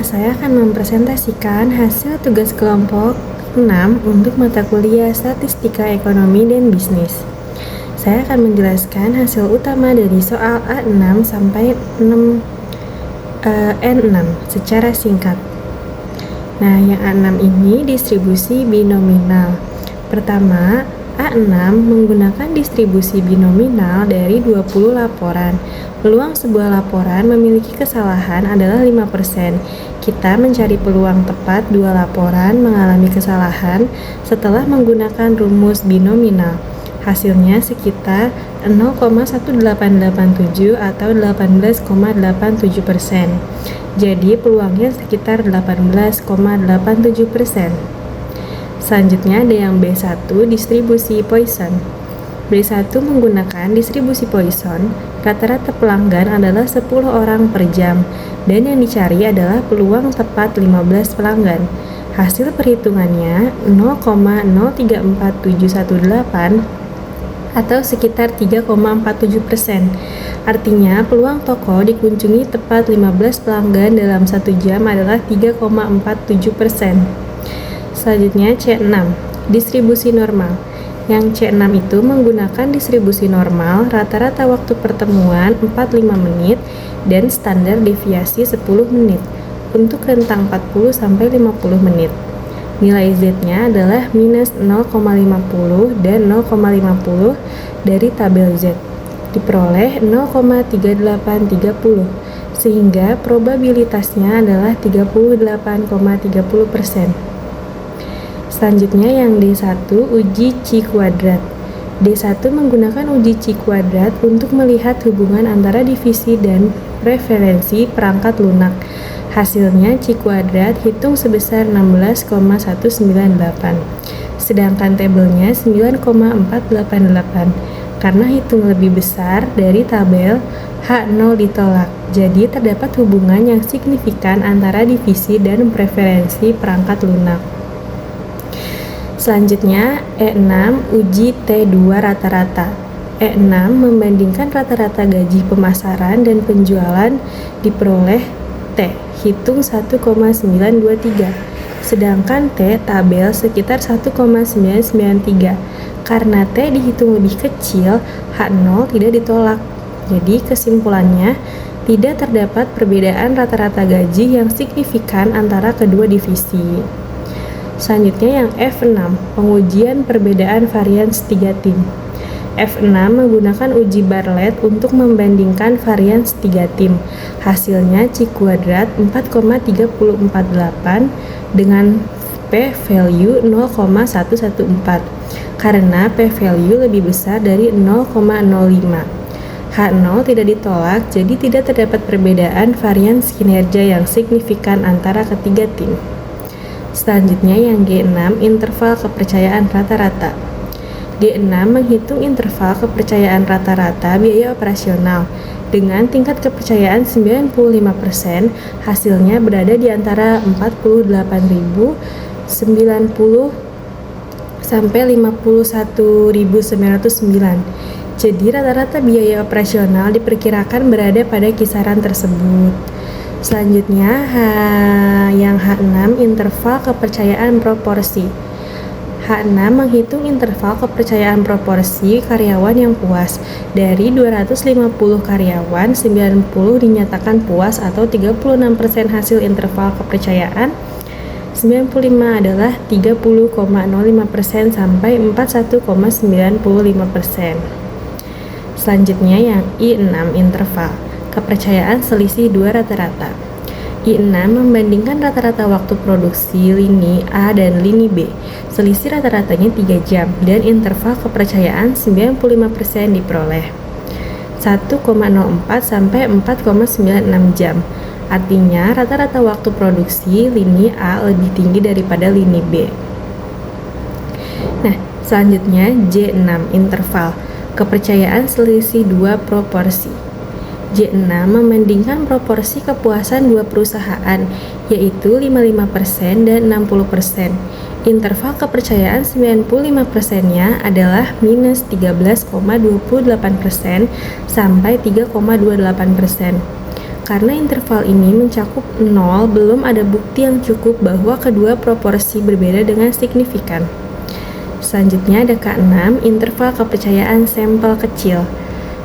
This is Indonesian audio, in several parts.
saya akan mempresentasikan hasil tugas kelompok 6 untuk mata kuliah Statistika Ekonomi dan Bisnis. Saya akan menjelaskan hasil utama dari soal A6 sampai N6 secara singkat. Nah, yang A6 ini distribusi binominal. Pertama, A6 menggunakan distribusi binominal dari 20 laporan. Peluang sebuah laporan memiliki kesalahan adalah 5%. Kita mencari peluang tepat 2 laporan mengalami kesalahan setelah menggunakan rumus binominal. Hasilnya sekitar 0,1887 atau 18,87%. Jadi peluangnya sekitar 18,87%. Selanjutnya ada yang B1 distribusi Poisson. B1 menggunakan distribusi Poisson, rata-rata pelanggan adalah 10 orang per jam, dan yang dicari adalah peluang tepat 15 pelanggan. Hasil perhitungannya 0,034718 atau sekitar 3,47%. Artinya, peluang toko dikunjungi tepat 15 pelanggan dalam 1 jam adalah 3,47%. Selanjutnya C6, distribusi normal. Yang C6 itu menggunakan distribusi normal, rata-rata waktu pertemuan 45 menit dan standar deviasi 10 menit untuk rentang 40-50 menit. Nilai Z-nya adalah minus 0,50 dan 0,50 dari tabel Z. Diperoleh 0,3830, sehingga probabilitasnya adalah 38,30%. Selanjutnya yang D1 uji Chi kuadrat. D1 menggunakan uji Chi kuadrat untuk melihat hubungan antara divisi dan preferensi perangkat lunak. Hasilnya Chi kuadrat hitung sebesar 16,198. Sedangkan tabelnya 9,488. Karena hitung lebih besar dari tabel H0 ditolak. Jadi terdapat hubungan yang signifikan antara divisi dan preferensi perangkat lunak. Selanjutnya, E6 uji T2 rata-rata. E6 membandingkan rata-rata gaji pemasaran dan penjualan diperoleh T, hitung 1,923. Sedangkan T tabel sekitar 1,993. Karena T dihitung lebih kecil, H0 tidak ditolak. Jadi kesimpulannya, tidak terdapat perbedaan rata-rata gaji yang signifikan antara kedua divisi. Selanjutnya yang F6, pengujian perbedaan varians 3 tim. F6 menggunakan uji Bartlett untuk membandingkan varians 3 tim. Hasilnya Chi kuadrat 4,3048 dengan p-value 0,114 karena p-value lebih besar dari 0,05. H0 tidak ditolak, jadi tidak terdapat perbedaan varians kinerja yang signifikan antara ketiga tim. Selanjutnya yang G6, interval kepercayaan rata-rata. G6 menghitung interval kepercayaan rata-rata biaya operasional dengan tingkat kepercayaan 95%, hasilnya berada di antara 48.090 sampai 51.909. Jadi rata-rata biaya operasional diperkirakan berada pada kisaran tersebut. Selanjutnya yang H6 interval kepercayaan proporsi. H6 menghitung interval kepercayaan proporsi karyawan yang puas. Dari 250 karyawan, 90 dinyatakan puas atau 36% hasil interval kepercayaan. 95 adalah 30,05% sampai 41,95%. Selanjutnya yang I6 interval kepercayaan selisih 2 rata-rata. I6 membandingkan rata-rata waktu produksi lini A dan lini B. Selisih rata-ratanya 3 jam dan interval kepercayaan 95% diperoleh 1,04 sampai 4,96 jam. Artinya rata-rata waktu produksi lini A lebih tinggi daripada lini B. Nah, selanjutnya J6 interval kepercayaan selisih 2 proporsi. J6 membandingkan proporsi kepuasan 2 perusahaan, yaitu 55% dan 60%. Interval kepercayaan 95%-nya adalah minus 13,28% sampai 3,28%. Karena interval ini mencakup 0, belum ada bukti yang cukup bahwa kedua proporsi berbeda dengan signifikan. Selanjutnya ada K6, interval kepercayaan sampel kecil.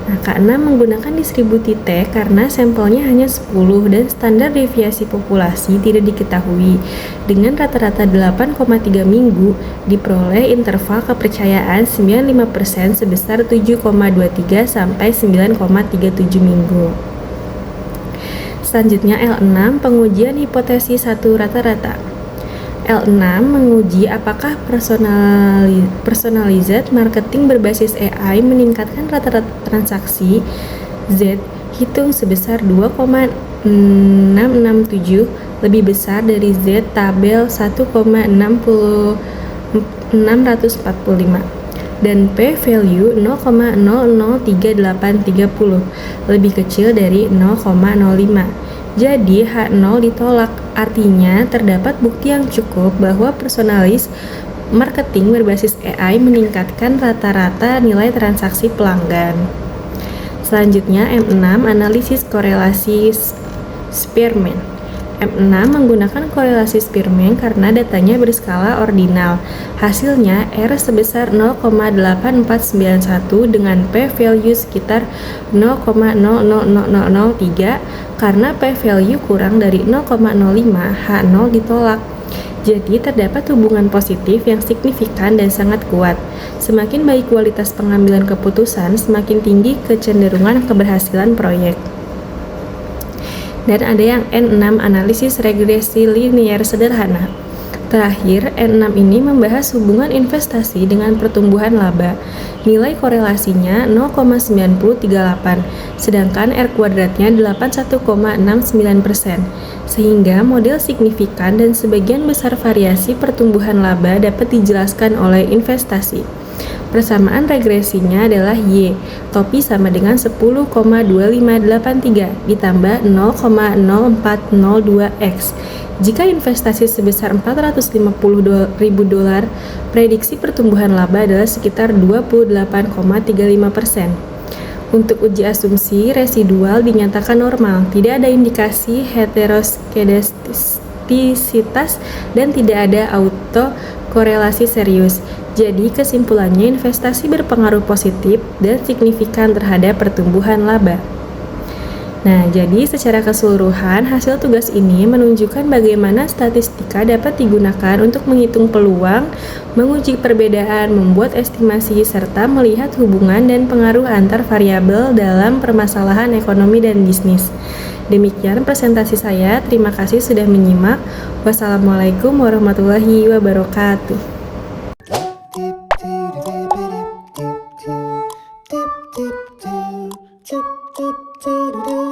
Nah, K6 menggunakan distribusi T karena sampelnya hanya 10 dan standar deviasi populasi tidak diketahui. Dengan rata-rata 8,3 minggu, diperoleh interval kepercayaan 95% sebesar 7,23 sampai 9,37 minggu. Selanjutnya L6, pengujian hipotesis satu rata-rata. L6 menguji apakah personalized marketing berbasis AI meningkatkan rata-rata transaksi Z hitung sebesar 2,667 lebih besar dari Z tabel 1,645 dan p-value 0,003830 lebih kecil dari 0,05. Jadi H0 ditolak, artinya terdapat bukti yang cukup bahwa personalis marketing berbasis AI meningkatkan rata-rata nilai transaksi pelanggan. Selanjutnya M6, analisis korelasi Spearman. M6 menggunakan korelasi Spearman karena datanya berskala ordinal. Hasilnya R sebesar 0,8491 dengan p-value sekitar 0,00003. Karena p-value kurang dari 0,05, H0 ditolak. Jadi terdapat hubungan positif yang signifikan dan sangat kuat. Semakin baik kualitas pengambilan keputusan, semakin tinggi kecenderungan keberhasilan proyek. Dan ada yang N6, analisis regresi linear sederhana. Terakhir, N6 ini membahas hubungan investasi dengan pertumbuhan laba. Nilai korelasinya 0,9038, sedangkan R kuadratnya 81,69%. Sehingga model signifikan dan sebagian besar variasi pertumbuhan laba dapat dijelaskan oleh investasi. Persamaan regresinya adalah Y, topi sama dengan 10,2583 ditambah 0,0402X. Jika investasi sebesar $450.000, prediksi pertumbuhan laba adalah sekitar 28,35%. Untuk uji asumsi, residual dinyatakan normal, tidak ada indikasi heteroskedastisitas dan tidak ada autokorelasi serius. Jadi kesimpulannya investasi berpengaruh positif dan signifikan terhadap pertumbuhan laba. Nah, jadi secara keseluruhan hasil tugas ini menunjukkan bagaimana statistika dapat digunakan untuk menghitung peluang, menguji perbedaan, membuat estimasi, serta melihat hubungan dan pengaruh antar variabel dalam permasalahan ekonomi dan bisnis. Demikian presentasi saya, terima kasih sudah menyimak. Wassalamualaikum warahmatullahi wabarakatuh. Do